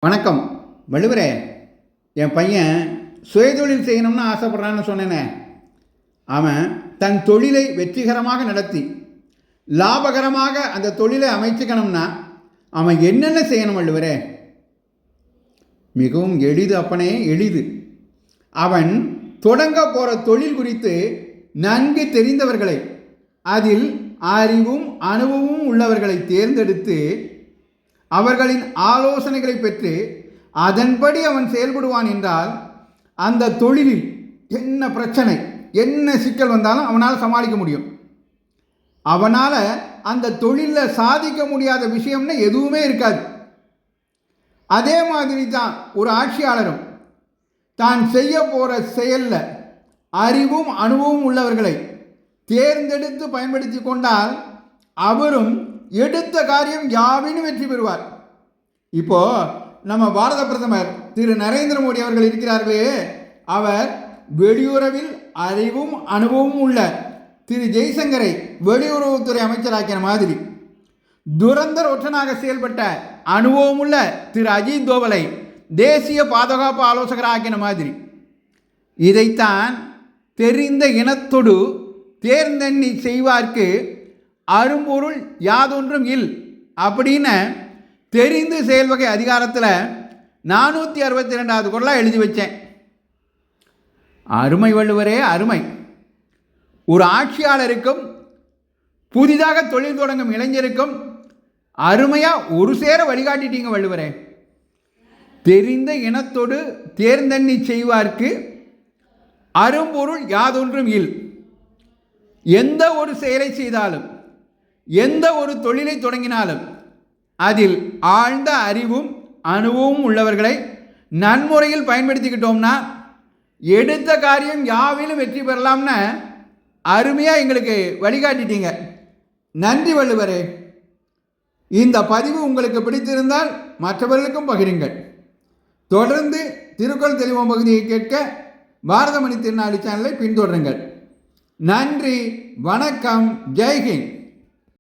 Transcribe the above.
வணக்கம் வள்ளுவரே. என் பையன் சுயதொழில் செய்யணும்னு ஆசைப்பட்றான்னு சொன்னேனே, அவன் தன் தொழிலை வெற்றிகரமாக நடத்தி லாபகரமாக அந்த தொழிலை அமைச்சுக்கணும்னா அவன் என்னென்ன செய்யணும் வள்ளுவரே? மிகவும் எளிது அப்பனே, எளிது. அவன் தொடங்க போகிற தொழில் குறித்து நன்கு தெரிந்தவர்களை, அதில் அறிவும் அனுபவமும் உள்ளவர்களை தேர்ந்தெடுத்து அவர்களின் ஆலோசனைகளை பெற்று அதன்படி அவன் செயல்படுவான் என்றால் அந்த தொழிலில் என்ன பிரச்சனை, என்ன சிக்கல் வந்தாலும் அவனால் சமாளிக்க முடியும். அவனால் அந்த தொழிலில் சாதிக்க முடியாத விஷயம்னு எதுவுமே இருக்காது. அதே மாதிரி தான் ஒரு ஆட்சியாளரும் தான் செய்ய போகிற செயலில் அறிவும் அனுபவமும் உள்ளவர்களை தேர்ந்தெடுத்து பயன்படுத்தி கொண்டால் அவரும் எடுத்த காரியம் யாவினும் வெற்றி பெறுவார். இப்போ நம்ம பாரத பிரதமர் திரு நரேந்திர மோடி அவர்கள் இருக்கிறார்களே, அவர் வெளியுறவில் அறிவும் அனுபவமும் உள்ள திரு ஜெய்சங்கரை வெளியுறவுத்துறை அமைச்சராக்கின மாதிரி, துரந்தர் ஒற்றனாக செயல்பட்ட அனுபவமுள்ள திரு அஜித் தோவலை தேசிய பாதுகாப்பு ஆலோசகராக்கின மாதிரி, இதைத்தான் தெரிந்த இனத்தொடு தேர்ந்தெண்ணி செய்வார்க்கு அரும்பொருள் யாதொன்றும் இல் அப்படின்னு தெரிந்து செயல்வகை அதிகாரத்தில் 462வது குறளாக எழுதி வச்சேன். அருமை வள்ளுவரே, அருமை. ஒரு ஆட்சியாளருக்கும் புதிதாக தொழில் தொடங்கும் இளைஞருக்கும் அருமையாக ஒரு சேர வழிகாட்டிட்டீங்க வள்ளுவரே. தெரிந்த இனத்தோடு தேர்ந்தெண்ணி செய்வார்க்கு அரும்பொருள் யாதொன்றும் இல். எந்த ஒரு செயலை செய்தாலும், எந்த ஒரு தொழிலை தொடங்கினாலும் அதில் ஆழ்ந்த அறிவும் அனுபவமும் உள்ளவர்களை நன்முறையில் பயன்படுத்திக்கிட்டோம்னா எடுத்த காரியம் யாவிலும் வெற்றி பெறலாம்னு அருமையாக எங்களுக்கு வழிகாட்டிட்டீங்க. நன்றி வள்ளுவரே. இந்த பதிவு உங்களுக்கு பிடித்திருந்தால் மற்றவர்களுக்கும் பகிருங்கள். தொடர்ந்து திருக்குறள் தெளிவோம் பகுதியை கேட்க பாரதமணி திருநாடு சேனலை பின்தொடருங்கள். நன்றி, வணக்கம், ஜெய்ஹிந்த்.